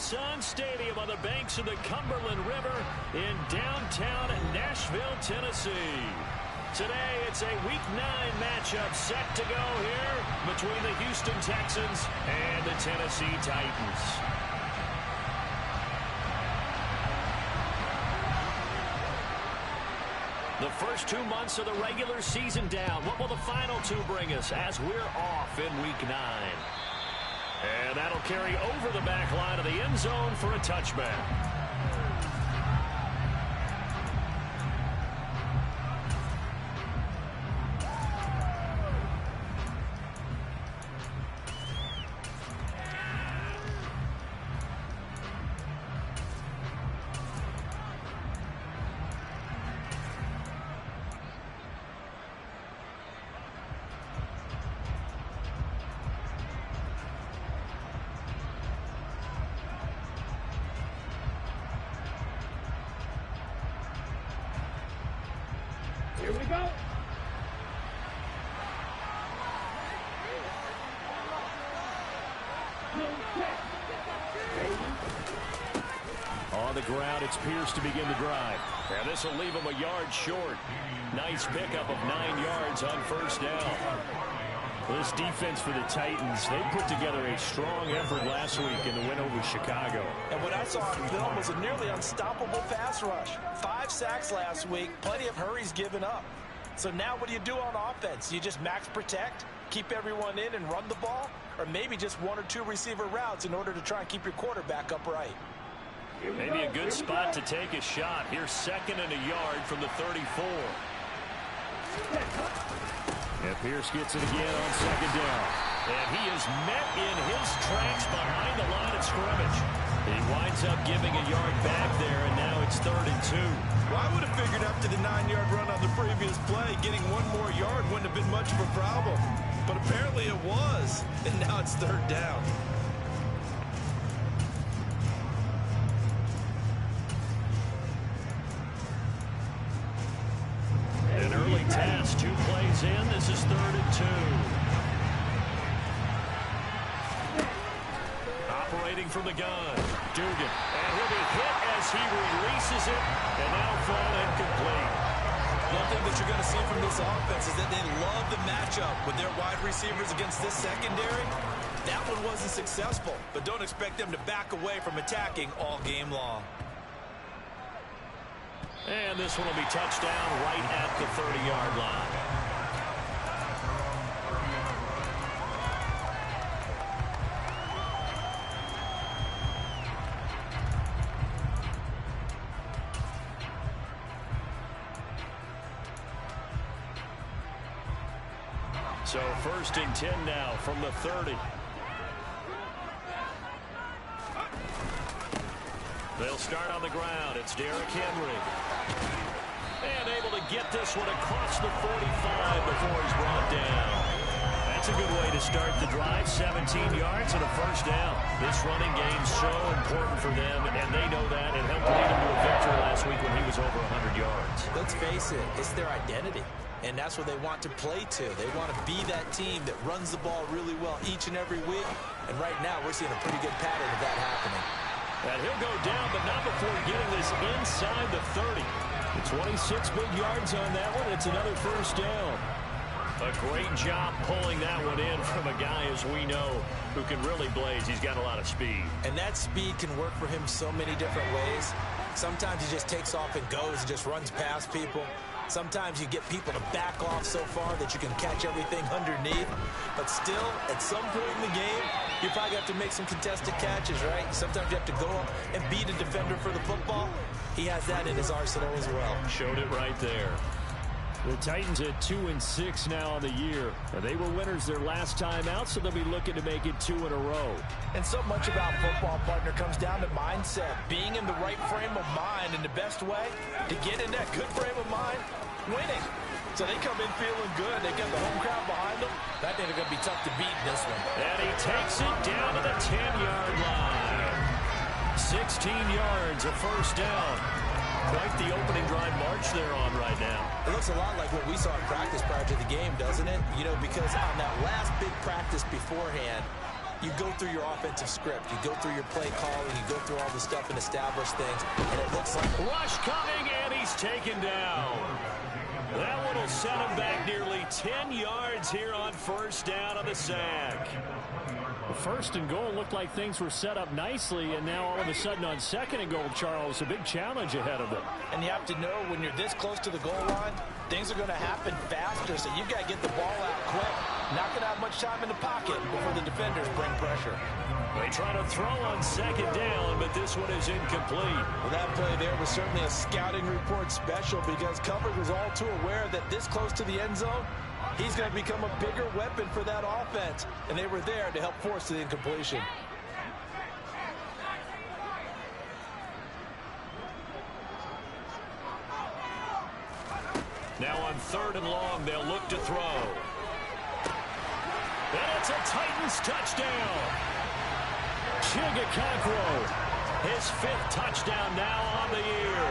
Nissan Stadium on the banks of the Cumberland River in downtown Nashville, Tennessee. Today, it's a Week 9 matchup set to go here between the Houston Texans and the Tennessee Titans. The first 2 months of the regular season down. What will the final 2 bring us as we're off in Week 9? And that'll carry over the back line of the end zone for a touchback. Here we go. On the ground, it's Pierce to begin the drive. And this will leave him a yard short. Nice pickup of 9 yards on first down. This defense for the Titans, they put together a strong effort last week in the win over Chicago. And what I saw on film was a nearly unstoppable pass rush. 5 sacks last week, plenty of hurries given up. So now what do you do on offense? You just max protect, keep everyone in and run the ball? Or maybe just 1 or 2 receiver routes in order to try and keep your quarterback upright? Maybe a good spot to take a shot. Here's 2nd and a yard from the 34. And Pierce gets it again on 2nd down. And he is met in his tracks behind the line of scrimmage. He winds up giving a yard back there, and now it's 3rd and 2. Well, I would have figured after the 9-yard run on the previous play, getting 1 more yard wouldn't have been much of a problem. But apparently it was, and now it's 3rd down. An early test, 2 plays in. This is 3rd and 2. Operating from the gun, Dugan. And he'll be hit as he releases it, and that'll fall incomplete. One thing that you're going to see from this offense is that they love the matchup with their wide receivers against this secondary. That one wasn't successful, but don't expect them to back away from attacking all game long. And this one will be touched down right at the 30-yard line. So 1st and 10 now from the 30. They'll start on the ground. It's Derrick Henry. And able to get this one across the 45 before he's brought down. That's a good way to start the drive. 17 yards and a 1st down. This running game's so important for them, and they know that. It helped lead them to a victory last week when he was over 100 yards. Let's face it, it's their identity. And that's what they want to play to. They want to be that team that runs the ball really well each and every week. And right now, we're seeing a pretty good pattern of that happening. And he'll go down, but not before getting this inside the 30. 26 big yards on that one. It's another 1st down. A great job pulling that one in from a guy, as we know, who can really blaze. He's got a lot of speed. And that speed can work for him so many different ways. Sometimes he just takes off and goes and just runs past people. Sometimes you get people to back off so far that you can catch everything underneath. But still, at some point in the game, you probably have to make some contested catches, right? Sometimes you have to go up and beat a defender for the football. He has that in his arsenal as well. Showed it right there. The Titans at 2-6 now on the year. And they were winners their last time out, so they'll be looking to make it 2 in a row. And so much about football, partner, comes down to mindset. Being in the right frame of mind, and the best way to get in that good frame of mind, winning. So they come in feeling good. They got the home crowd behind them. I think they're going to be tough to beat in this one. And he takes it down to the 10-yard line. 16 yards, a 1st down. Quite the opening drive march they're on right now. It looks a lot like what we saw in practice prior to the game, doesn't it? You know, because on that last big practice beforehand, you go through your offensive script. You go through your play calling. You go through all the stuff and establish things. And it looks like... Rush coming, and he's taken down. That one will set him back nearly 10 yards here on first down on the sack. First and goal looked like things were set up nicely, and now all of a sudden on second and goal, Charles, a big challenge ahead of them. And you have to know when you're this close to the goal line, things are going to happen faster, so you've got to get the ball out quick. Not going to have much time in the pocket before the defenders bring pressure. They try to throw on second down, but this one is incomplete. Well, that play there was certainly a scouting report special because coverage was all too aware that this close to the end zone, he's going to become a bigger weapon for that offense, and they were there to help force the incompletion. Now on third and long, they'll look to throw. And it's a Titans touchdown. Chigakonkwo, his 5th touchdown now on the year.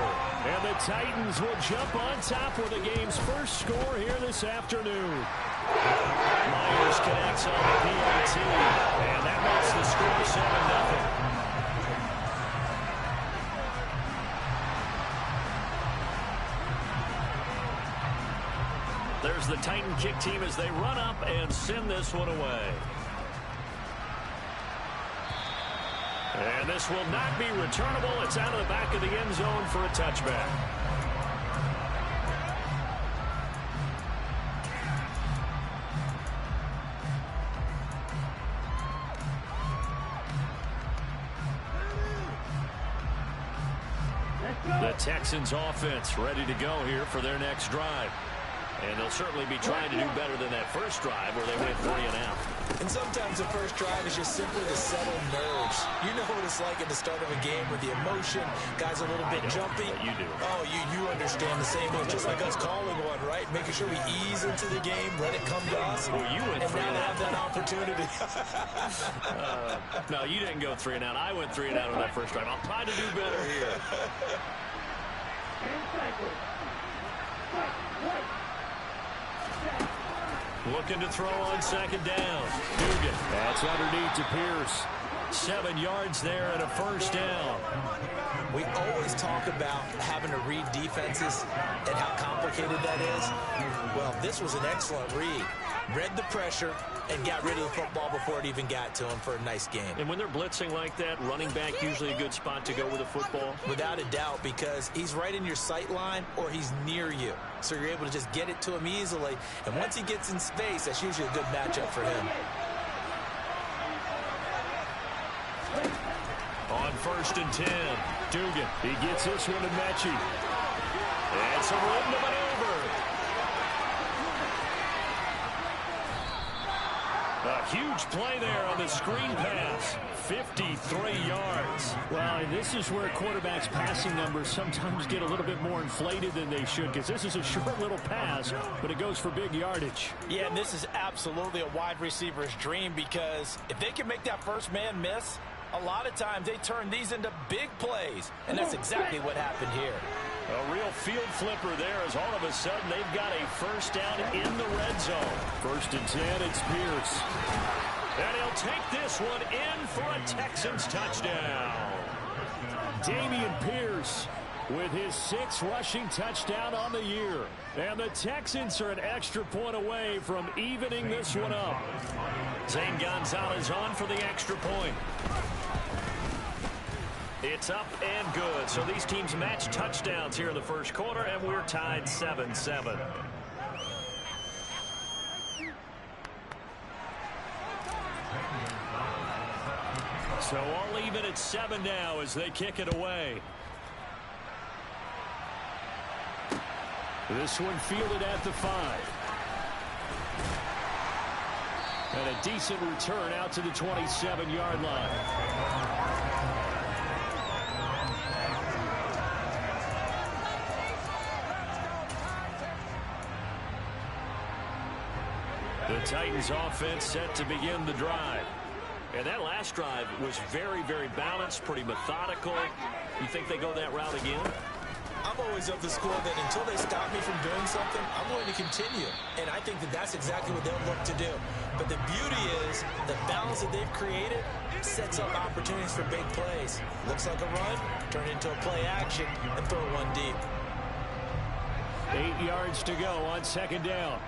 And the Titans will jump on top with the game's first score here this afternoon. Myers connects on the PAT, and that makes the score 7-0. There's the Titan kick team as they run up and send this one away. And this will not be returnable. It's out of the back of the end zone for a touchback. The Texans offense ready to go here for their next drive. And they'll certainly be trying to do better than that first drive where they went 3 and out. And sometimes the first drive is just simply to settle nerves. You know what it's like at the start of a game with the emotion. Guys a little bit jumpy. But you do. Oh, you understand the same thing. Just like us calling one, right? Making sure we ease into the game, let it come to us. Well, you went 3 and out. Have that opportunity. No, you didn't go 3 and out. I went 3 and out on that first drive. I'll try to do better here. Looking to throw on second down. Dugan. That's underneath to Pierce. 7 yards there and a first down. We always talk about having to read defenses and how complicated that is. Well, this was an excellent read. Read the pressure and got rid of the football before it even got to him for a nice game. And when they're blitzing like that, running back usually a good spot to go with the football? Without a doubt, because he's right in your sight line or he's near you. So you're able to just get it to him easily. And once he gets in space, that's usually a good matchup for him. On first and 10, Dugan. He gets this one to Mechie. And some room to maneuver. A huge play there on the screen pass. 53 yards. Well, and this is where quarterbacks' passing numbers sometimes get a little bit more inflated than they should, because this is a short little pass, but it goes for big yardage. Yeah, and this is absolutely a wide receiver's dream, because if they can make that first man miss, a lot of times they turn these into big plays, and that's exactly what happened here. A real field flipper there as all of a sudden they've got a first down in the red zone. First and 10, it's Pierce. And he'll take this one in for a Texans touchdown. Dameon Pierce with his 6th rushing touchdown on the year. And the Texans are an extra point away from evening this one up. Zane Gonzalez on for the extra point. It's up and good. So these teams match touchdowns here in the first quarter, and we're tied 7-7. So all even at 7 now as they kick it away. This one fielded at the 5. And a decent return out to the 27-yard line. The Titans offense set to begin the drive. And that last drive was very, very balanced, pretty methodical. You think they go that route again? I'm always of the school that until they stop me from doing something, I'm going to continue. And I think that that's exactly what they'll look to do. But the beauty is the balance that they've created sets up opportunities for big plays. Looks like a run, turn into a play action, and throw one deep. 8 yards to go on second down.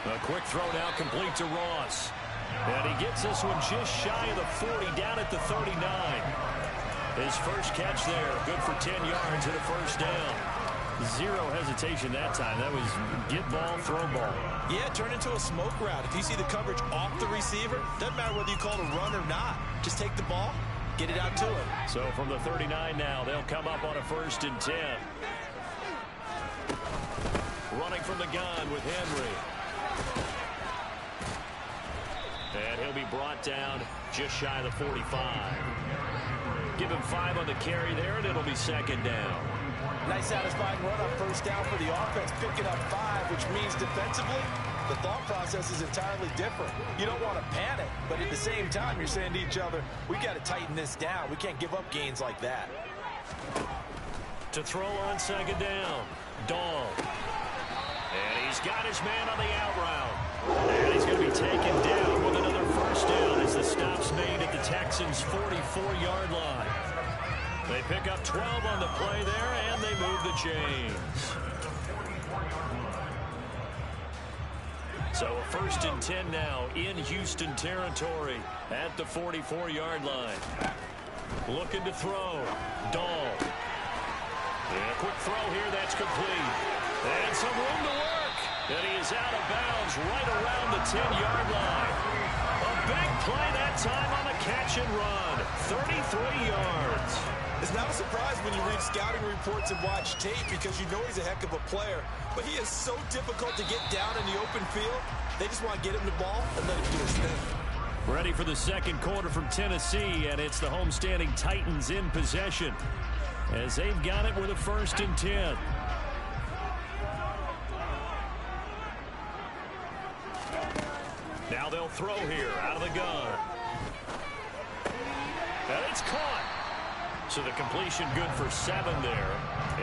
A quick throw now complete to Ross. And he gets this one just shy of the 40, down at the 39. His first catch there, good for 10 yards and a first down. Zero hesitation that time. That was get ball, throw ball. Yeah, turn into a smoke route. If you see the coverage off the receiver, doesn't matter whether you call it a run or not. Just take the ball, get it out to him. So from the 39 now, they'll come up on a 1st and 10. Running from the gun with Henry. And he'll be brought down just shy of the 45. Give him 5 on the carry there, and it'll be second down. Nice satisfying run on first down for the offense, picking up 5, which means defensively, the thought process is entirely different. You don't want to panic, but at the same time, you're saying to each other, we got to tighten this down. We can't give up gains like that. To throw on second down, Dahl. And he's got his man on the out route. And he's going to be taken down with another first down as the stop's made at the Texans' 44-yard line. They pick up 12 on the play there, and they move the chains. So a 1st and 10 now in Houston territory at the 44-yard line. Looking to throw. Dahl. And a quick throw here, that's complete. And some room to work. And he is out of bounds right around the 10-yard line. A big play that time on the catch and run. 33 yards. It's not a surprise when you read scouting reports and watch tape because you know he's a heck of a player. But he is so difficult to get down in the open field. They just want to get him the ball and let him do his thing. Ready for the second quarter from Tennessee, and it's the homestanding Titans in possession as they've got it with a 1st and 10. Now they'll throw here out of the gun. And it's caught. So the completion good for 7 there,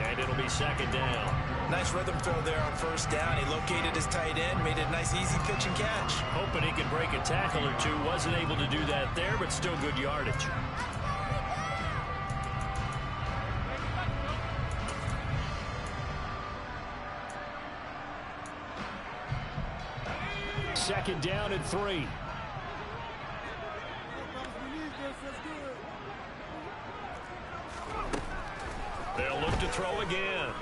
and it'll be second down. Nice rhythm throw there on first down. He located his tight end, made a nice easy pitch and catch. Hoping he could break a tackle or two. Wasn't able to do that there, but still good yardage. Second down and 3. They'll look to throw again.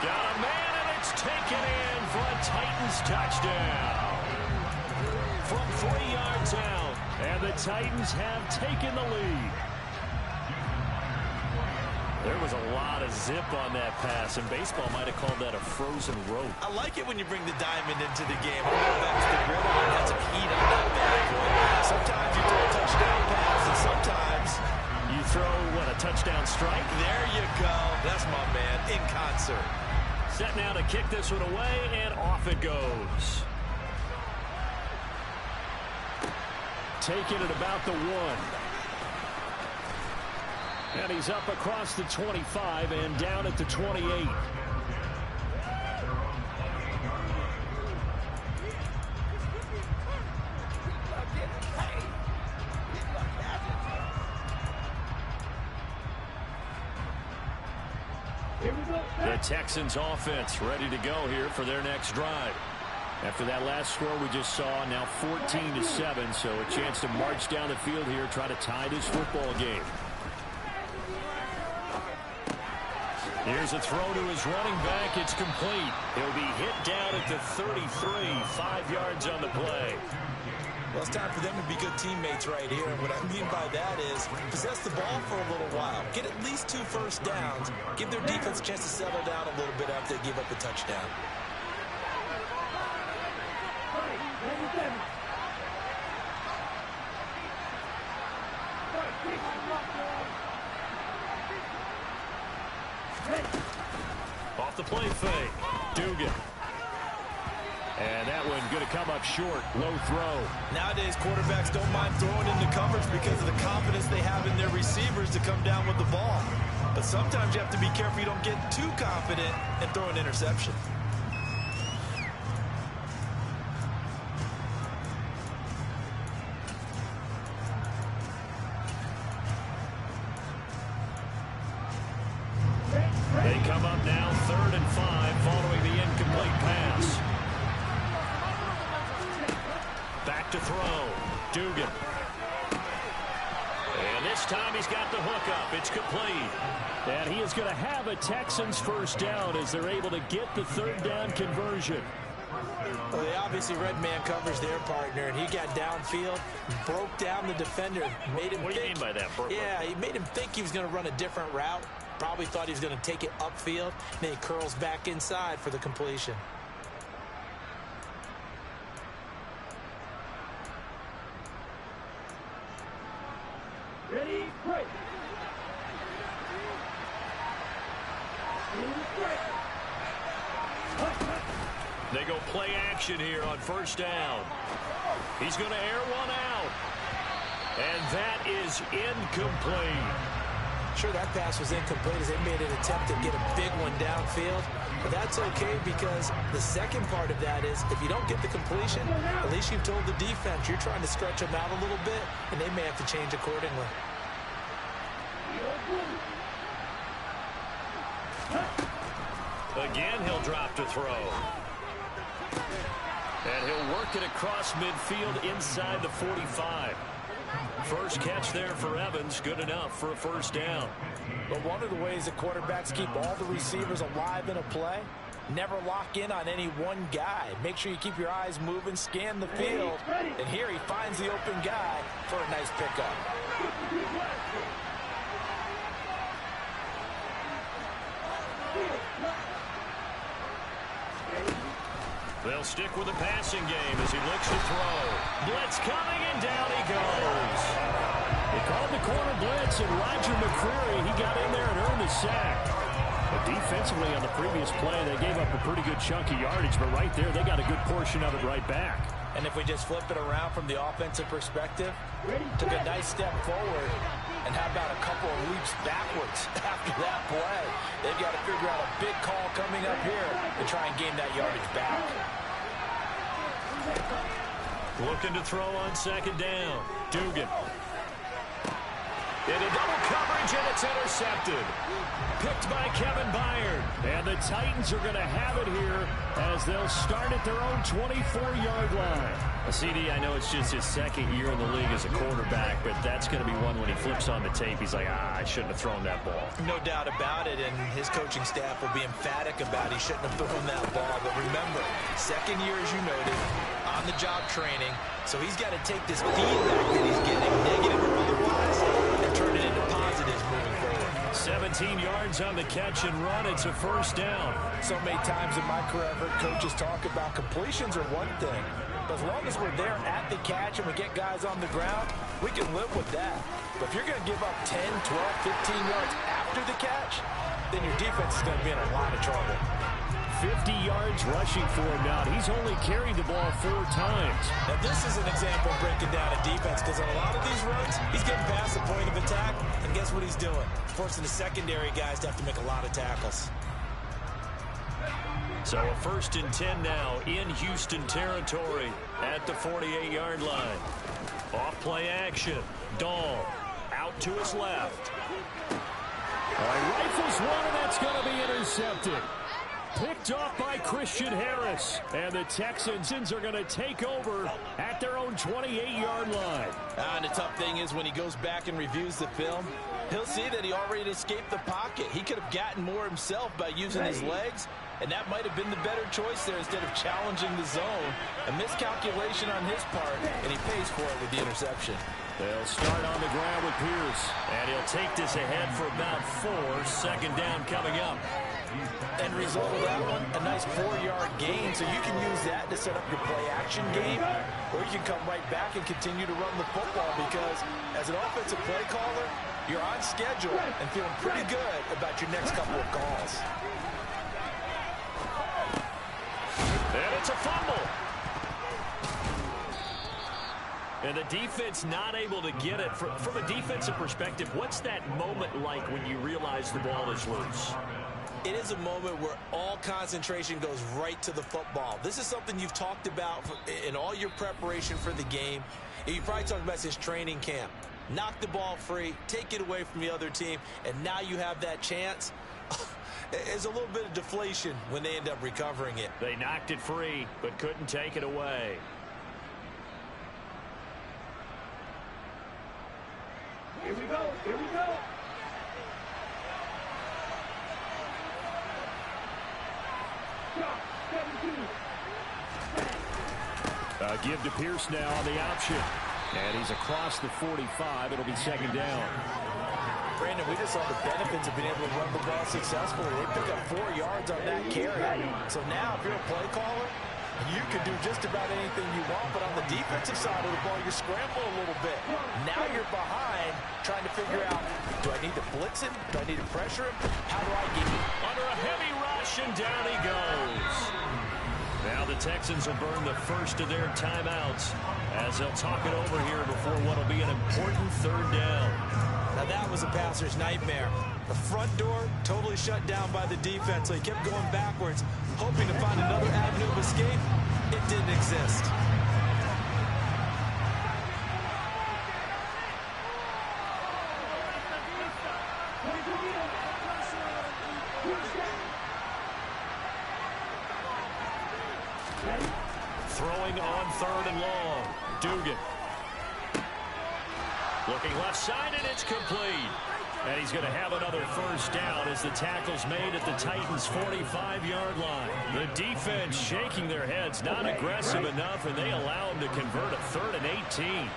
Got a man, and it's taken in for a Titans touchdown. From 3 yards out, and the Titans have taken the lead. There was a lot of zip on that pass, and baseball might have called that a frozen rope. I like it when you bring the diamond into the game. I don't know if that's the gridiron. That's some heat on that bad boy. Sometimes you throw a touchdown pass, and sometimes you throw, what, a touchdown strike? There you go. That's my man, in concert. Set now to kick this one away, and off it goes. Taking it about the 1. And he's up across the 25 and down at the 28. The Texans offense ready to go here for their next drive. After that last score we just saw, now 14-7, so a chance to march down the field here, try to tie this football game. Here's a throw to his running back. It's complete. He'll be hit down at the 33, 5 yards on the play. Well, it's time for them to be good teammates right here. And what I mean by that is possess the ball for a little while. Get at least 2 first downs. Give their defense a chance to settle down a little bit after they give up a touchdown. Off the play fake. Dugan. And that one going to come up short. Low throw. Nowadays, quarterbacks don't mind throwing into coverage because of the confidence they have in their receivers to come down with the ball. But sometimes you have to be careful you don't get too confident and throw an interception. They come up now 3rd and 5 following the incomplete pass. Back to throw. Dugan. And this time he's got the hook up. It's complete. And he is going to have a Texans first down as they're able to get the 3rd down conversion. Well, they obviously read man coverage their partner, and he got downfield, broke down the defender, made him What do you mean by that, Burkle? Yeah, he made him think he was going to run a different route. Probably thought he was going to take it upfield. Then he curls back inside for the completion. Ready, break. They go play action here on 1st down. He's going to air one out. And that is incomplete. Sure, that pass was incomplete as they made an attempt to get a big one downfield. But that's okay because the second part of that is if you don't get the completion, at least you've told the defense you're trying to stretch them out a little bit, and they may have to change accordingly. Again, he'll drop to throw. And he'll work it across midfield inside the 45. First catch there for Evans. Good enough for a 1st down. But one of the ways that quarterbacks keep all the receivers alive in a play, never lock in on any one guy. Make sure you keep your eyes moving, scan the field. And here he finds the open guy for a nice pickup. They'll stick with the passing game as he looks to throw. Blitz coming, and down he goes. They called the corner blitz, and Roger McCreary, he got in there and earned the sack. But defensively on the previous play, they gave up a pretty good chunk of yardage, but right there, they got a good portion of it right back. And if we just flip it around from the offensive perspective, took a nice step forward, and how about a couple of leaps backwards after that play? They've got to figure out a big call coming up here to try and gain that yardage back. Looking to throw on 2nd down. Dugan. Into double coverage, and it's intercepted. Picked by Kevin Byard. And the Titans are going to have it here as they'll start at their own 24-yard line. CD, I know it's just his 2nd year in the league as a quarterback, but that's going to be one when he flips on the tape. He's like, I shouldn't have thrown that ball. No doubt about it, and his coaching staff will be emphatic about he shouldn't have thrown that ball. But remember, 2nd year, as you noted, on-the-job training, so he's got to take this feedback that he's getting, negative or otherwise, and turn it into positives moving forward. 17 yards on the catch and run. It's a 1st down. So many times in my career, I've heard coaches talk about completions are one thing. But as long as we're there at the catch and we get guys on the ground, we can live with that. But if you're going to give up 10, 12, 15 yards after the catch, then your defense is going to be in a lot of trouble. 50 yards rushing for him now. He's only carried the ball 4 times. Now, this is an example of breaking down a defense because on a lot of these runs, he's getting past the point of attack, and guess what he's doing? Forcing the secondary guys to have to make a lot of tackles. So a 1st and 10 now in Houston territory at the 48-yard line. Off play action. Dahl out to his left. All right, rifles one, and that's going to be intercepted. Picked off by Christian Harris. And the Texans are going to take over at their own 28-yard line. And the tough thing is when he goes back and reviews the film, he'll see that he already escaped the pocket. He could have gotten more himself by using his legs, and that might have been the better choice there instead of challenging the zone. A miscalculation on his part, and he pays for it with the interception. They'll start on the ground with Pierce. And he'll take this ahead for about 4. 2nd down coming up. End result of that one, a nice 4-yard gain, so you can use that to set up your play-action game, or you can come right back and continue to run the football because as an offensive play caller, you're on schedule and feeling pretty good about your next couple of calls. And It's a fumble. And the defense not able to get it. From a defensive perspective, what's that moment like when you realize the ball is loose? It is a moment where all concentration goes right to the football. This is something you've talked about in all your preparation for the game. And you probably talked about since training camp. Knock the ball free, take it away from the other team, and now you have that chance. There's a little bit of deflation when they end up recovering it. They knocked it free, but couldn't take it away. Here we go. Here we go. Give to Pierce now on the option. And he's across the 45. It'll be second down. Brandon, we just saw the benefits of being able to run the ball successfully. They pick up 4 yards on that carry. So now if you're a play caller, you can do just about anything you want. But on the defensive side of the ball, you're scrambling a little bit. Now you're behind trying to figure out, do I need to blitz him? Do I need to pressure him? How do I get him? Under a heavy rush, and down he goes. Now the Texans will burn the first of their timeouts as they'll talk it over here before what will be an important third down. Now that was a passer's nightmare. The front door totally shut down by the defense, so he kept going backwards, hoping to find another avenue of escape. It didn't exist. Throwing on third and long. Dugan. Looking left side, and it's complete. And he's going to have another first down as the tackle's made at the Titans' 45-yard line. The defense shaking their heads, not aggressive enough, and they allow him to convert a 3rd and 18.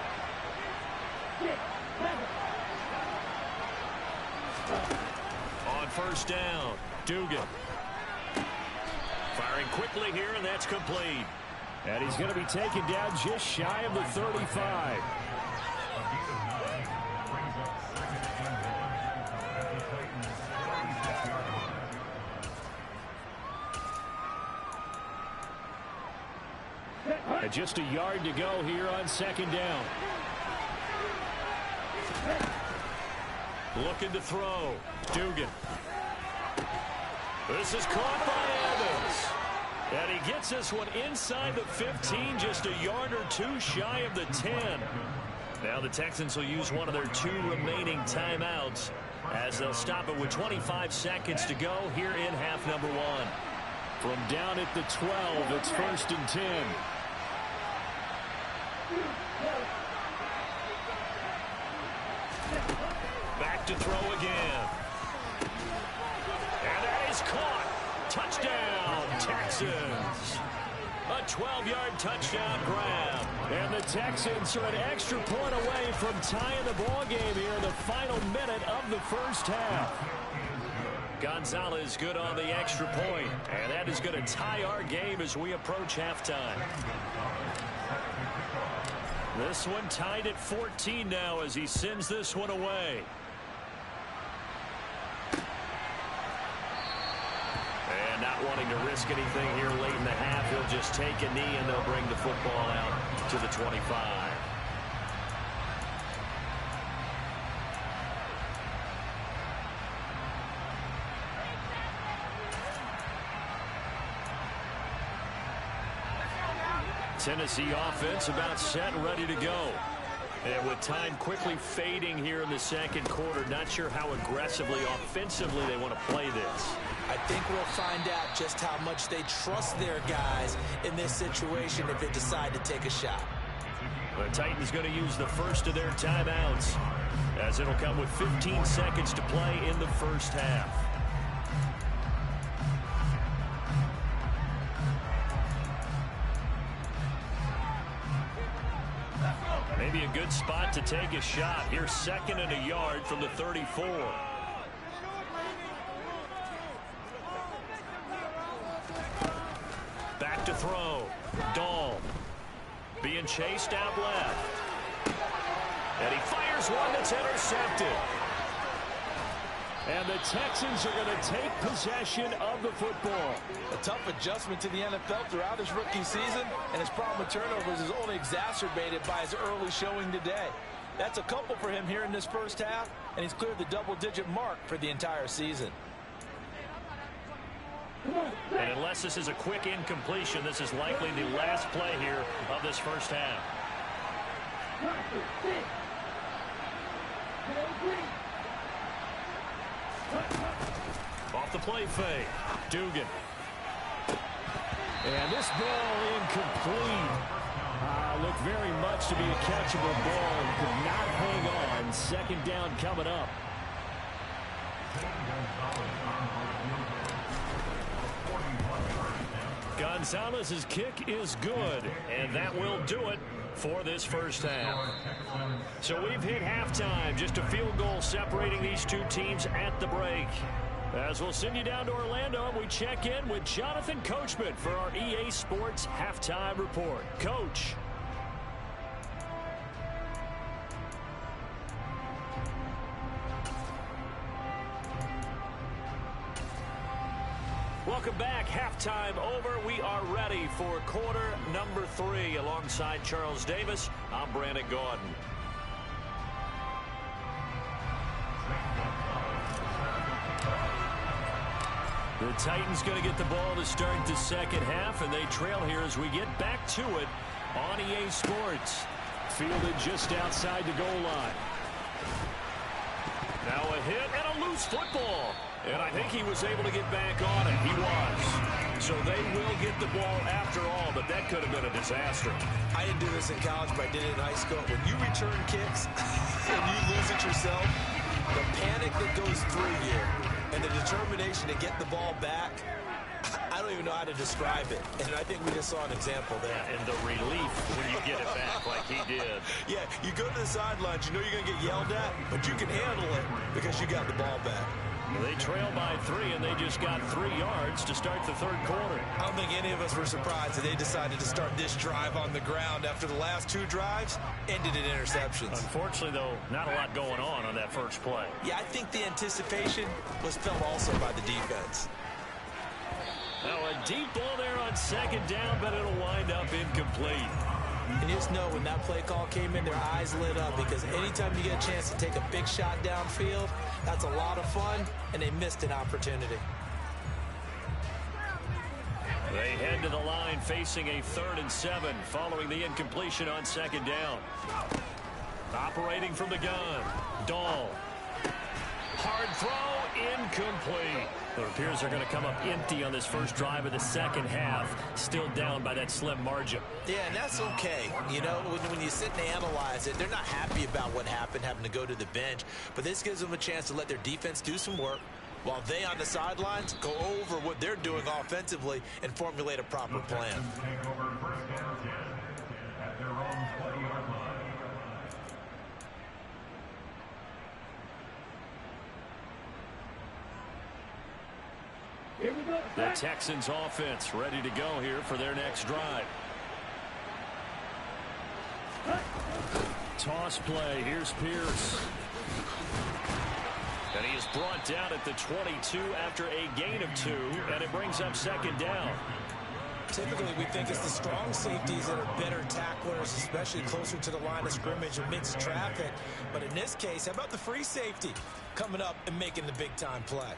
On first down, Dugan. Firing quickly here, and that's complete. And he's going to be taken down just shy of the 35. And just a yard to go here on second down. Looking to throw. Dugan. This is caught by Evans. And he gets this one inside the 15, just a yard or two shy of the 10. Now the Texans will use one of their 2 remaining timeouts as they'll stop it with 25 seconds to go here in half number 1. From down at the 12, it's 1st and 10. Back to throw again. And that is caught. Touchdown, Texans. A 12-yard touchdown grab. And the Texans are an extra point away from tying the ball game here in the final minute of the first half. Gonzalez good on the extra point, and that is going to tie our game as we approach halftime. This one tied at 14 now as he sends this one away. And not wanting to risk anything here late in the half, he'll just take a knee and they'll bring the football out to the 25. Tennessee offense about set and ready to go. And with time quickly fading here in the second quarter, not sure how aggressively, offensively they want to play this. I think we'll find out just how much they trust their guys in this situation if they decide to take a shot. The Titans going to use the first of their timeouts as it'll come with 15 seconds to play in the first half. Maybe a good spot to take a shot. Here's 2nd and a yard from the 34. Back to throw. Dahl. Being chased out left. And he fires one that's intercepted. And the Texans are going to take possession of the football. A tough adjustment to the NFL throughout his rookie season, and his problem with turnovers is only exacerbated by his early showing today. That's a couple for him here in this first half, and he's cleared the double-digit mark for the entire season. And unless this is a quick incompletion, this is likely the last play here of this first half. Off the play fake. Dugan. And this ball incomplete. Looked very much to be a catchable ball and could not hang on. Second down coming up. Gonzalez's kick is good, and that will do it for this first half. So we've hit halftime, just a field goal separating these two teams at the break. As we'll send you down to Orlando, we check in with Jonathan Coachman for our EA Sports Halftime Report. Coach. Welcome back. Halftime over. We are ready for quarter number 3. Alongside Charles Davis, I'm Brandon Gaudin. The Titans going to get the ball to start the second half, and they trail here as we get back to it on EA Sports. Fielded just outside the goal line. Now a hit and a loose football. And I think he was able to get back on it. He was. So they will get the ball after all, but that could have been a disaster. I didn't do this in college, but I did it in high school. When you return kicks and you lose it yourself, the panic that goes through you and the determination to get the ball back, I don't even know how to describe it. And I think we just saw an example there. Yeah, and the relief when you get it back like he did. Yeah, you go to the sidelines, you know you're going to get yelled at, but you can handle it because you got the ball back. They trail by 3, and they just got 3 yards to start the third quarter. I don't think any of us were surprised that they decided to start this drive on the ground after the last 2 drives ended in interceptions. Unfortunately, though, not a lot going on that first play. Yeah, I think the anticipation was felt also by the defense. Now a deep ball there on second down, but it'll wind up incomplete. And just know when that play call came in, their eyes lit up because anytime you get a chance to take a big shot downfield, that's a lot of fun, and they missed an opportunity. They head to the line facing a 3rd and 7 following the incompletion on second down. Operating from the gun, Dahl. Hard throw, incomplete. It appears they're going to come up empty on this first drive of the second half, still down by that slim margin. Yeah, and that's okay. You know, when you sit and analyze it, they're not happy about what happened, having to go to the bench. But this gives them a chance to let their defense do some work while they on the sidelines go over what they're doing offensively and formulate a proper plan. The Texans offense ready to go here for their next drive. Toss play. Here's Pierce. And he is brought down at the 22 after a gain of 2, and it brings up second down. Typically, we think it's the strong safeties that are better tacklers, especially closer to the line of scrimmage amidst traffic. But in this case, how about the free safety coming up and making the big-time play?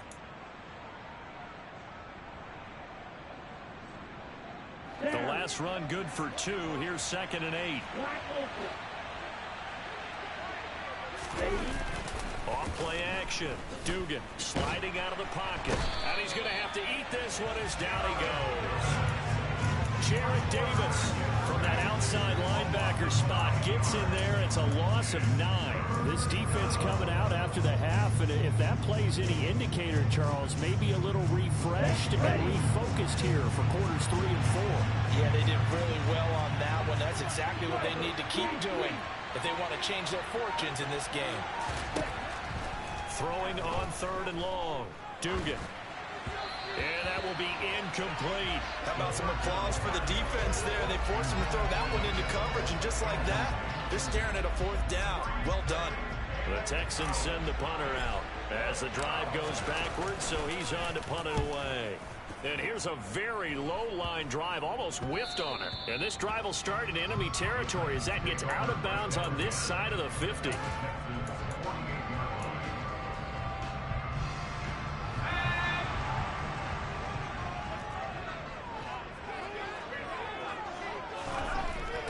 The last run good for 2. Here's 2nd and 8. Off play action. Dugan sliding out of the pocket. And he's going to have to eat this one as down he goes. Jarrett Davis from that outside linebacker spot gets in there. It's a loss of 9. This defense coming out after the half, and if that plays any indicator, Charles, maybe a little refreshed and refocused here for quarters 3 and 4. Yeah, they did really well on that one. That's exactly what they need to keep doing if they want to change their fortunes in this game. Throwing on 3rd and long. Dugan. And that will be incomplete. How about some applause for the defense there? They forced him to throw that one into coverage, and just like that, they're staring at a 4th down. Well done. The Texans send the punter out. As the drive goes backwards, so he's on to punt it away. And here's a very low-line drive, almost whiffed on it. And this drive will start in enemy territory as that gets out of bounds on this side of the 50.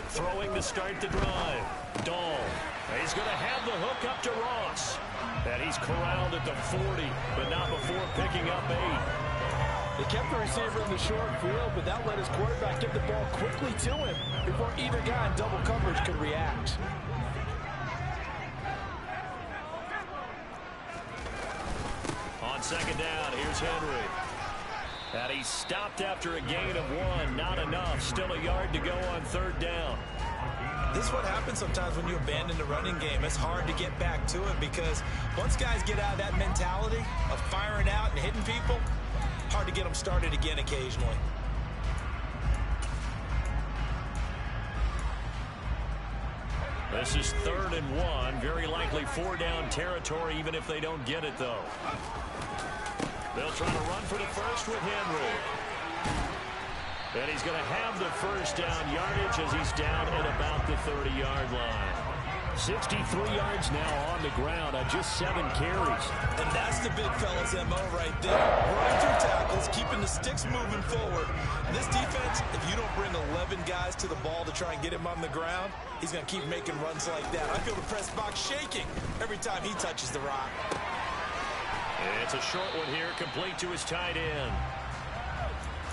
Throwing to start the drive. Dahl. He's going to have the hook up to Ross. And he's corralled at the 40, but not before picking up 8. They kept the receiver in the short field, but that let his quarterback get the ball quickly to him before either guy in double coverage could react. On second down, here's Henry. And he's stopped after a gain of 1. Not enough. Still a yard to go on third down. This is what happens sometimes when you abandon the running game. It's hard to get back to it because once guys get out of that mentality of firing out and hitting people, hard to get them started again occasionally. This is 3rd and 1. Very likely 4-down territory, even if they don't get it, though. They'll try to run for the first with Henry. And he's going to have the first down yardage as he's down at about the 30-yard line. 63 yards now on the ground on just 7 carries. And that's the big fella's MO right there. Running through tackles, keeping the sticks moving forward. This defense, if you don't bring 11 guys to the ball to try and get him on the ground, he's going to keep making runs like that. I feel the press box shaking every time he touches the rock. It's a short one here, complete to his tight end.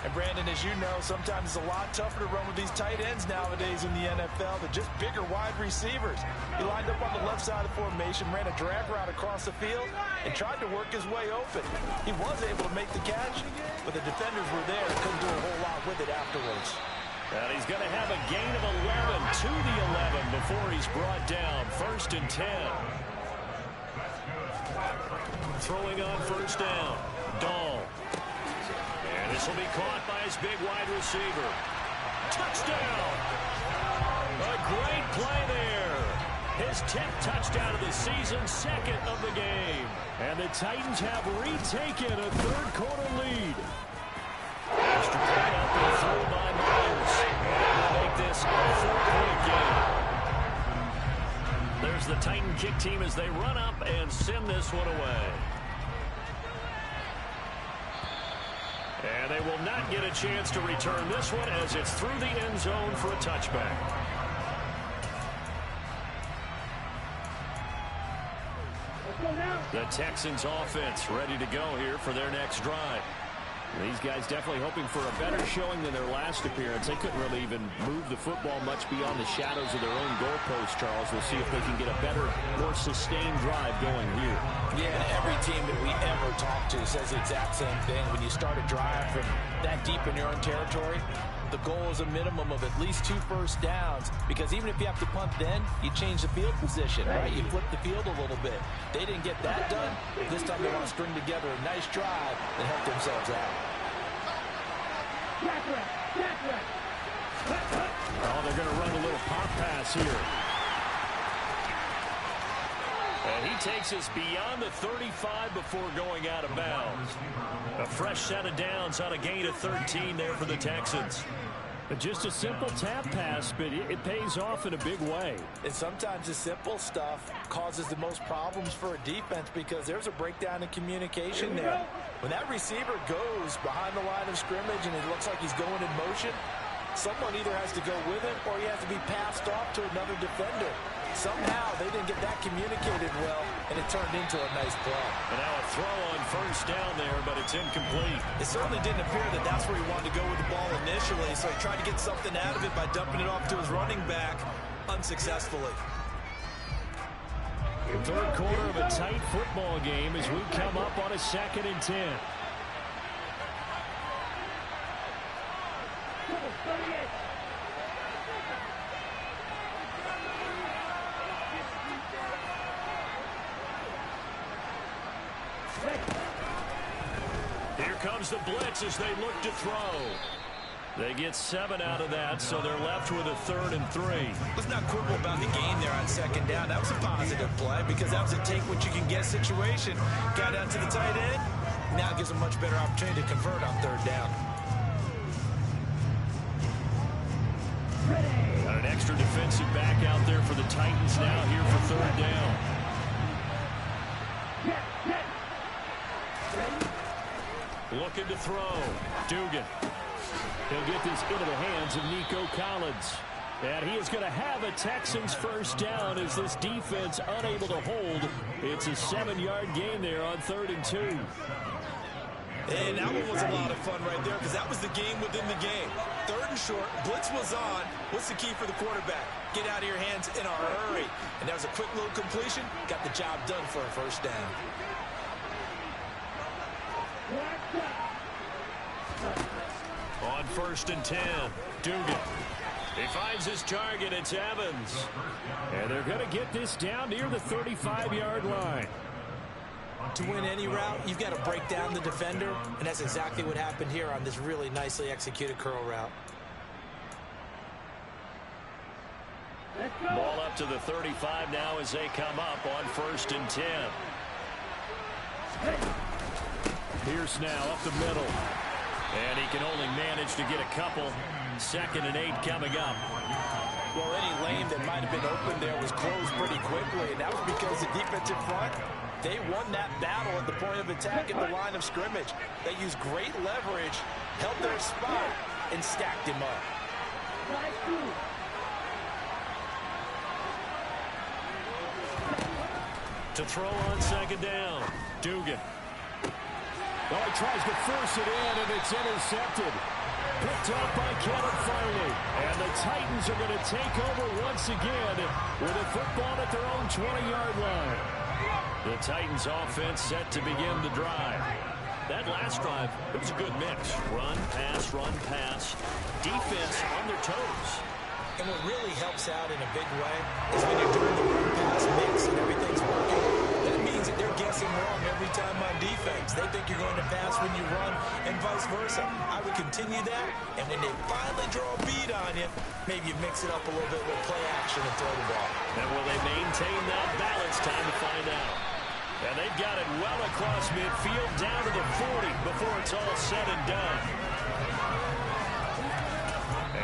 And Brandon, as you know, sometimes it's a lot tougher to run with these tight ends nowadays in the NFL than just bigger wide receivers. He lined up on the left side of the formation, ran a drag route across the field, and tried to work his way open. He was able to make the catch, but the defenders were there and couldn't do a whole lot with it afterwards. And he's going to have a gain of 11 to the 11 before he's brought down. 1st and 10. Throwing on first down. Dahl. And this will be caught by his big wide receiver. Touchdown! A great play there. His 10th touchdown of the season, 2nd of the game. And the Titans have retaken a third-quarter lead. Extra point up and through by Myers. And make this a 4-point game. There's the Titan kick team as they run up and send this one away. And they will not get a chance to return this one as it's through the end zone for a touchback. The Texans offense ready to go here for their next drive. These guys definitely hoping for a better showing than their last appearance. They couldn't really even move the football much beyond the shadows of their own goalpost, Charles. We'll see if they can get a better, more sustained drive going here. Yeah, and every team that we ever talk to says the exact same thing. When you start a drive from that deep in your own territory, the goal is a minimum of at least 2 first downs, because even if you have to punt then, you change the field position, right? You flip the field a little bit. They didn't get that done. This time they want to string together a nice drive and help themselves out. Oh, they're going to run a little pop pass here. And he takes us beyond the 35 before going out of bounds. A fresh set of downs on a gain of 13 there for the Texans. Just a simple tap pass, but it pays off in a big way. And sometimes the simple stuff causes the most problems for a defense because there's a breakdown in communication there. When that receiver goes behind the line of scrimmage and it looks like he's going in motion, someone either has to go with him or he has to be passed off to another defender. Somehow they didn't get that communicated well, and it turned into a nice play. And now a throw on first down there, but it's incomplete. It certainly didn't appear that that's where he wanted to go with the ball initially, so he tried to get something out of it by dumping it off to his running back unsuccessfully. Third quarter of a tight football game as we come up on a 2nd and 10. Here comes the blitz as they look to throw. They get 7 out of that, so they're left with a 3rd and 3. Let's not quibble about the game there on 2nd down. That was a positive play because that was a take-what-you-can-get situation. Got out to the tight end. Now it gives a much better opportunity to convert on 3rd down. Got an extra defensive back out there for the Titans now here for 3rd down. Looking to throw. Dugan. He'll get this into the hands of Nico Collins. And he is going to have a Texans 1st down as this defense unable to hold. It's a 7-yard gain there on 3rd and 2. And that one was a lot of fun right there because that was the game within the game. 3rd and short, blitz was on. What's the key for the quarterback? Get out of your hands in a hurry. And that was a quick little completion. Got the job done for a 1st down. On 1st and 10, Dugan. He finds his target. It's Evans. And they're going to get this down near the 35-yard line. To win any route, you've got to break down the defender, and that's exactly what happened here on this really nicely executed curl route. Ball up to the 35 now as they come up on 1st and 10. Pierce now up the middle. And he can only manage to get a couple. 2nd and 8 coming up. Well, any lane that might have been open there was closed pretty quickly, and that was because the defensive front, they won that battle at the point of attack at the line of scrimmage. They used great leverage, held their spot, and stacked him up. To throw on 2nd down, Dugan. Oh, he tries to force it in, and it's intercepted. Picked up by Kevin Farley. And the Titans are going to take over once again with a football at their own 20-yard line. The Titans offense set to begin the drive. That last drive, it was a good mix. Run, pass. Defense on their toes. And what really helps out in a big way is when you're doing the run-pass mix and everything's working. That means that they're guessing wrong every time on defense. They think you're going to pass when you run and vice versa. I would continue that, and when they finally draw a beat on you, maybe you mix it up a little bit with play action and throw the ball. And will they maintain that balance? Time to find out. And they've got it well across midfield down to the 40 before it's all said and done.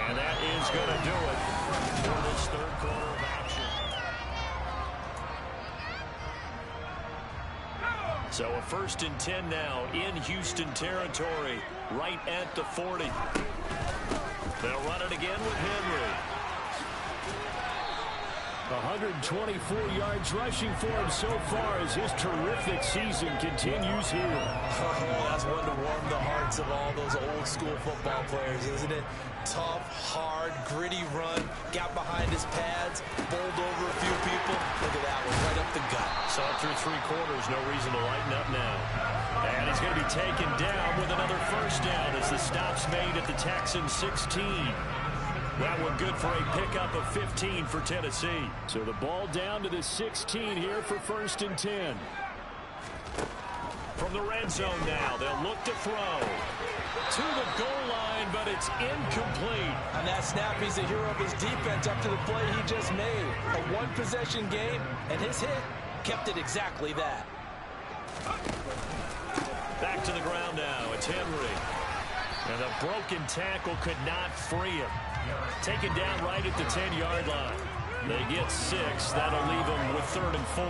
And that is going to do it for this 3rd quarter of action. So a 1st and 10 now in Houston territory, right at the 40. They'll run it again with Henry. 124 yards rushing for him so far as his terrific season continues here. Oh, that's one to warm the hearts of all those old school football players, isn't it? Tough, hard, gritty run, got behind his pads, bowled over a few people. Look at that one, right up the gut. Saw it through 3 quarters, no reason to lighten up now. And he's going to be taken down with another 1st down as the stop's made at the Texans 16. That one good for a pickup of 15 for Tennessee. So the ball down to the 16 here for 1st and 10. From the red zone now, they'll look to throw. To the goal line, but it's incomplete. On that snap, he's the hero of his defense up to the play he just made. A one-possession game, and his hit kept it exactly that. Back to the ground now. It's Henry. And the broken tackle could not free him. Taken down right at the 10-yard line. They get 6. That'll leave him with 3rd and 4.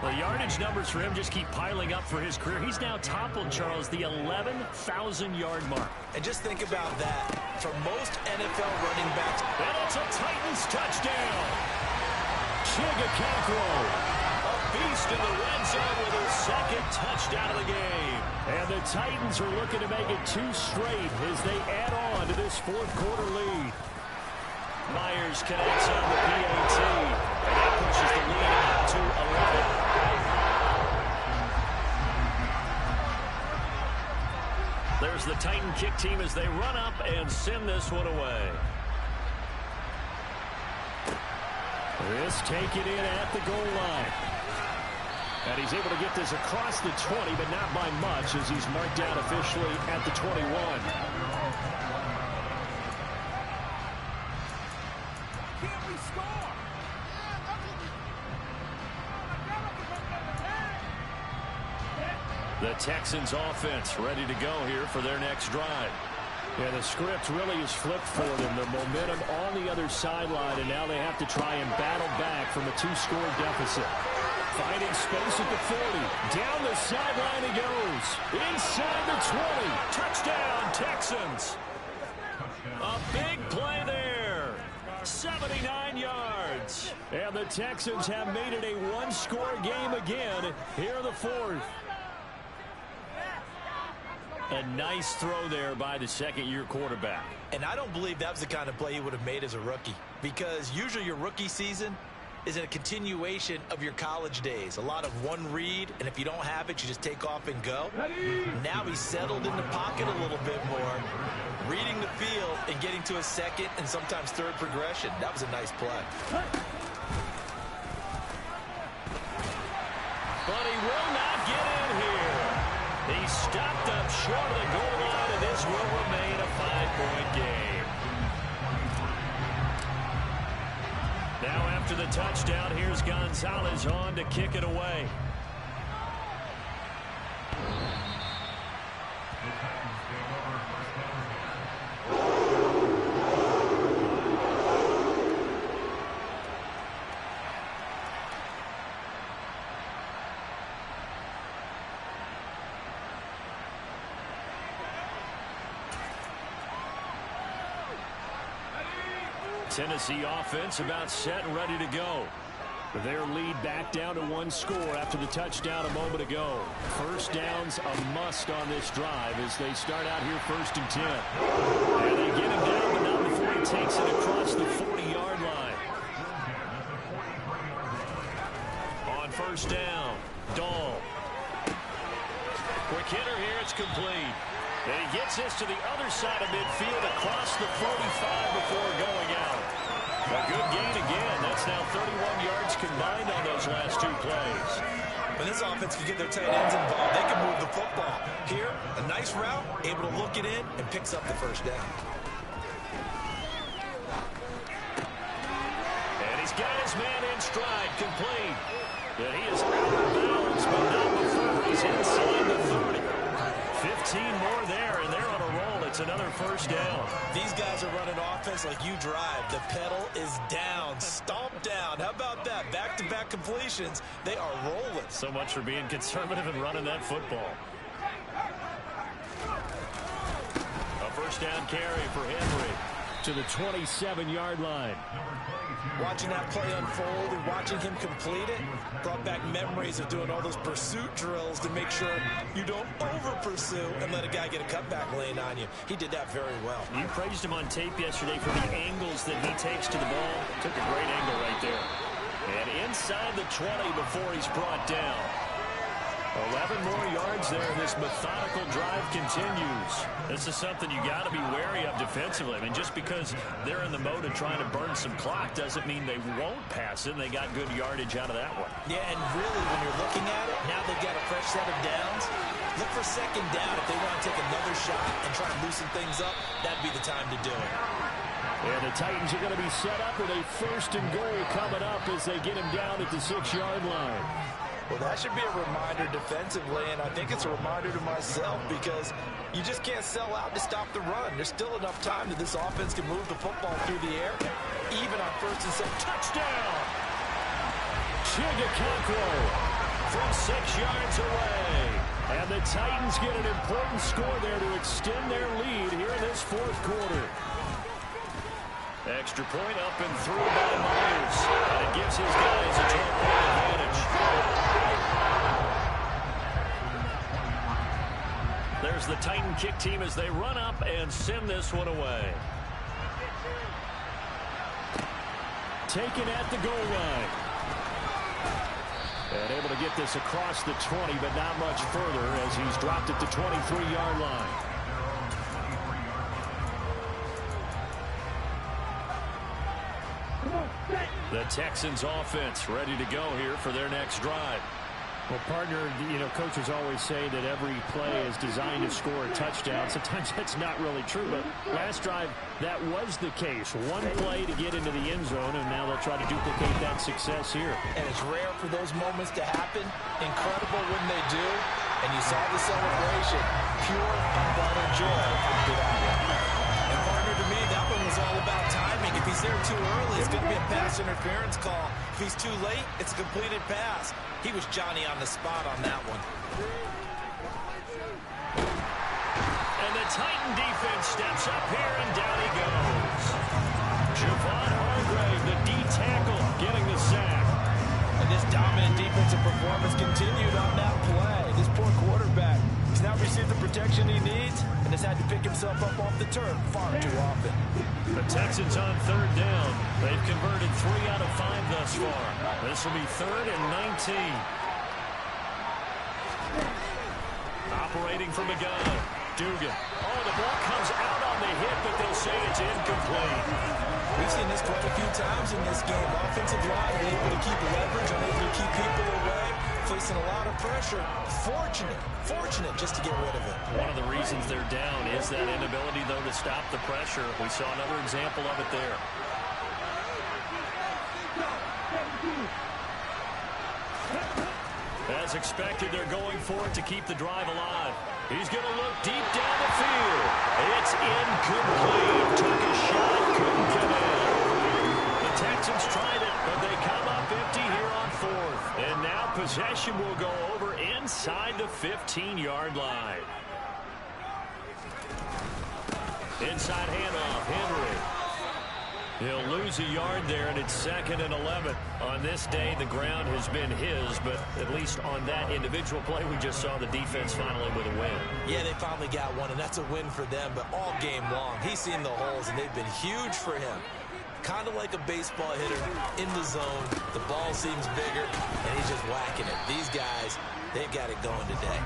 The yardage numbers for him just keep piling up for his career. He's now toppled, Charles, the 11,000-yard mark. And just think about that. For most NFL running backs. And it's a Titans touchdown. Chigakakro. A beast in the red zone with his 2nd touchdown of the game. And the Titans are looking to make it 2 straight as they add on to this 4th quarter lead. Myers connects on the PAT, and that pushes the lead out to 11. There's the Titan kick team as they run up and send this one away. This taken in at the goal line. And he's able to get this across the 20, but not by much as he's marked down officially at the 21. can't we score? The Texans offense ready to go here for their next drive. Yeah, the script really is flipped for them. The momentum on the other sideline, and now they have to try and battle back from a 2-score deficit. Finding space at the 40. Down the sideline he goes. Inside the 20. Touchdown, Texans. A big play there. 79 yards. And the Texans have made it a 1-score game again here in the 4th. A nice throw there by the second-year quarterback. And I don't believe that was the kind of play he would have made as a rookie, because usually your rookie season is a continuation of your college days. A lot of one read, and if you don't have it, you just take off and go. Now he's settled in the pocket a little bit more, reading the field and getting to a second and sometimes third progression. That was a nice play. But he will not get in here. He stopped up short of the goal line, and this will remain a 5-point game. Now after the touchdown, here's Gonzalez on to kick it away. Tennessee offense about set and ready to go. Their lead back down to 1 score after the touchdown a moment ago. First down's a must on this drive as they start out here 1st and 10. And they get him down, but not before he takes it across the 40-yard line. On 1st down, Dahl. Quick hitter here, it's complete. And he gets this to the other side of midfield across the 45 before going out. A good gain again. That's now 31 yards combined on those last 2 plays. When this offense can get their tight ends involved, they can move the football. Here, a nice route, able to look it in, and picks up the 1st down. And he's got his man in stride, complete. And he is out of bounds, but not before he's inside the 30. 15 more there, and they're on a roll. It's another 1st down. These guys are running offense like you drive. The pedal is down, stomped down. How about that? Back-to-back completions. They are rolling. So much for being conservative and running that football. A 1st down carry for Henry to the 27-yard line. Watching that play unfold and watching him complete it brought back memories of doing all those pursuit drills to make sure you don't over-pursue and let a guy get a cutback lane on you. He did that very well. You praised him on tape yesterday for the angles that he takes to the ball. Took a great angle right there. And inside the 20 before he's brought down. 11 more yards there, and this methodical drive continues. This is something you got to be wary of defensively. I mean, just because they're in the mode of trying to burn some clock doesn't mean they won't pass it. They got good yardage out of that one. Yeah, and really, when you're looking at it, now they've got a fresh set of downs. Look for 2nd down. If they want to take another shot and try and loosen things up, that'd be the time to do it. And the Titans are going to be set up with a 1st and goal coming up as they get him down at the 6-yard line. Well, that should be a reminder defensively, and I think it's a reminder to myself because you just can't sell out to stop the run. There's still enough time that this offense can move the football through the air, even on 1st and 7. Touchdown! Chigakakwo from 6 yards away. And the Titans get an important score there to extend their lead here in this 4th quarter. Extra point up and through by Myers. And it gives his guys a 12-point advantage. There's the Titan kick team as they run up and send this one away. Taken at the goal line. And able to get this across the 20, but not much further as he's dropped at the 23-yard line. The Texans offense ready to go here for their next drive. Well, partner, you know, coaches always say that every play is designed to score a touchdown. Sometimes that's not really true, but last drive, that was the case. One play to get into the end zone, and now they'll try to duplicate that success here. And it's rare for those moments to happen. Incredible when they do. And you saw the celebration. Pure, unbothered joy after that one. And partner, to me, that one was all about timing. If he's there too early, it's going to be a pass interference call. If he's too late, it's a completed pass. He was Johnny on the spot on that one. And the Titan defense steps up here, and down he goes. Javon Hargrave, the D tackle, getting the sack. And this dominant defensive performance continued on that play. This poor quarterback, he's now received the protection he needs and has had to pick himself up off the turf far too often. The Texans on third down. They've converted 3 out of 5 thus far. This will be 3rd and 19. Operating from the gun. Dugan. Oh, the ball comes out on the hit, but they'll say it's incomplete. We've seen this quite a few times in this game. Offensive line able to keep leverage, unable to keep people away, facing a lot of pressure. Fortunate just to get rid of it. One of the reasons they're down is that inability, though, to stop the pressure. We saw another example of it there. As expected, they're going for it to keep the drive alive. He's going to look deep down the field. It's incomplete. Took a shot, couldn't get in. The Texans tried it, but they come up empty here on 4th. And now possession will go over inside the 15-yard line. Inside handoff, Henry. He'll lose a yard there, and it's 2nd and 11. On this day, the ground has been his, but at least on that individual play, we just saw the defense finally with a win. Yeah, they finally got one, and that's a win for them, but all game long, he's seen the holes, and they've been huge for him. Kind of like a baseball hitter in the zone. The ball seems bigger, and he's just whacking it. These guys, they've got it going today.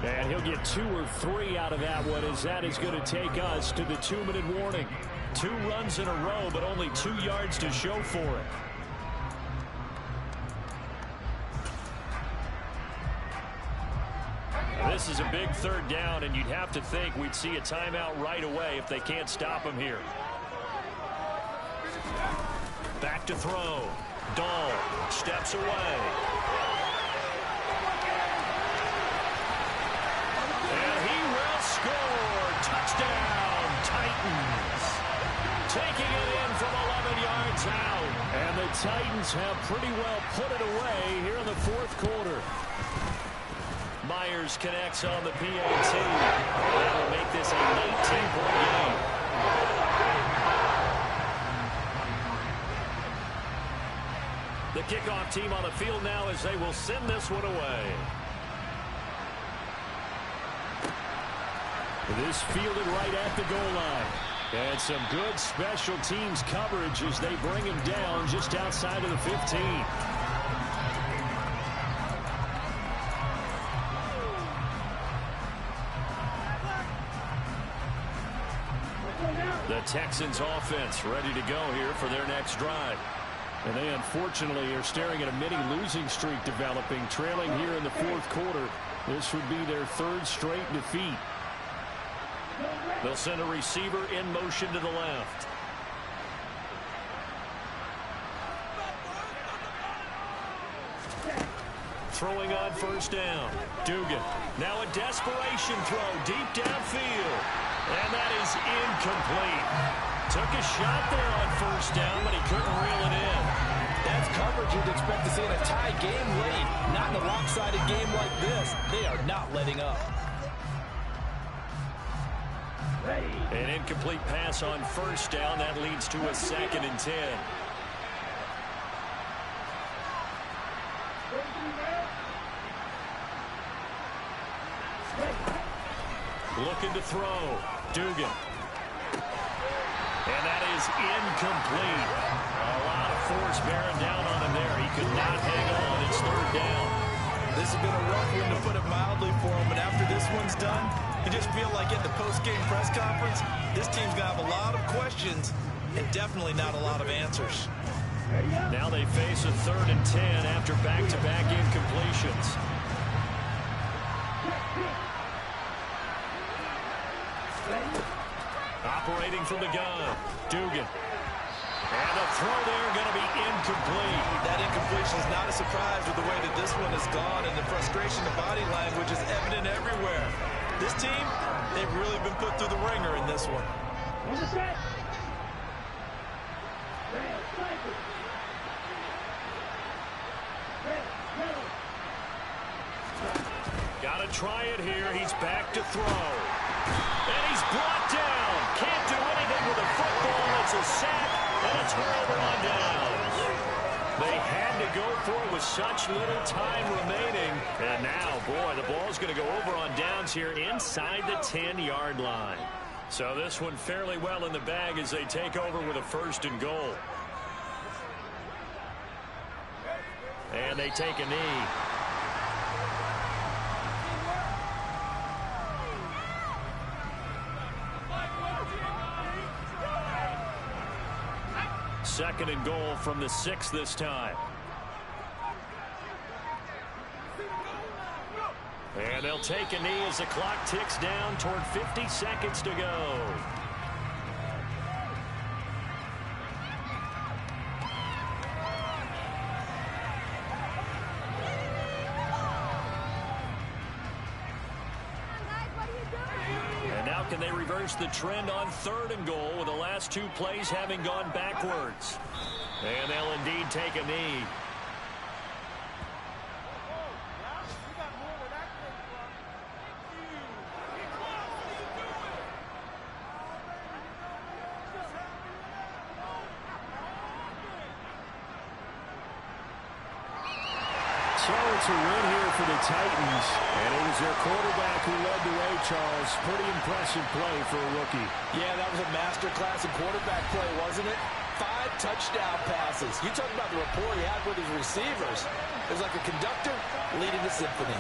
And he'll get 2 or 3 out of that one, as that is going to take us to the 2-minute warning. 2 runs in a row, but only 2 yards to show for it. This is a big 3rd down, and you'd have to think we'd see a timeout right away if they can't stop him here. Back to throw. Dahl steps away. And he will score. Touchdown, Titans. Taking it in from 11 yards out. And the Titans have pretty well put it away here in the 4th quarter. Myers connects on the PAT. That'll make this a 19-point game. The kickoff team on the field now as they will send this one away. This fielded right at the goal line. And some good special teams coverage as they bring him down just outside of the 15. The Texans offense ready to go here for their next drive. And they unfortunately are staring at a mini losing streak developing, trailing here in the 4th quarter. This would be their 3rd straight defeat. They'll send a receiver in motion to the left. Throwing on 1st down. Dugan. Now a desperation throw deep downfield. And that is incomplete. Took a shot there on 1st down, but he couldn't reel it in. That's coverage you'd expect to see in a tie game late. Not in a lopsided game like this. They are not letting up. An incomplete pass on 1st down. That leads to a 2nd and 10. Looking to throw. Dugan. And that is incomplete. A lot of force bearing down on him there. He could not hang on. It's 3rd down. This has been a rough one, to put it mildly, for him. But after this one's done, you just feel like at the post-game press conference, this team's going to have a lot of questions and definitely not a lot of answers. Now they face a 3rd and 10 after back-to-back incompletions. Operating from the gun, Dugan. And the throw there going to be incomplete. That incompletion is not a surprise with the way that this one has gone, and the frustration, the body language is evident everywhere. This team, they've really been put through the ringer in this one. Got to try it here. He's back to throw. And he's brought down. Can't do anything with a football. It's a sack and a turnover on downs. They had to go for it with such little time remaining. And now, boy, the ball's going to go over on downs here inside the 10-yard line. So this one fairly well in the bag as they take over with a 1st and goal. And they take a knee. Second and goal from the 6 this time. And they'll take a knee as the clock ticks down toward 50 seconds to go. Can they reverse the trend on 3rd and goal with the last 2 plays having gone backwards? And they'll indeed take a knee. So it's a win here for the Titans, and it was their quarterback who led the way, Charles. Pretty impressive play for a rookie. Yeah, that was a masterclass in quarterback play, wasn't it? 5 touchdown passes. You talk about the rapport he had with his receivers. It was like a conductor leading the symphony.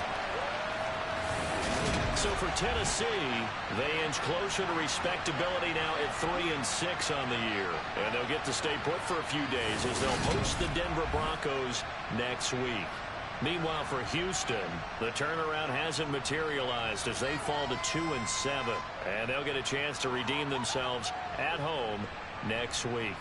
So for Tennessee, they inch closer to respectability now at 3-6 on the year. And they'll get to stay put for a few days as they'll host the Denver Broncos next week. Meanwhile, for Houston, the turnaround hasn't materialized as they fall to 2-7. And they'll get a chance to redeem themselves at home next week.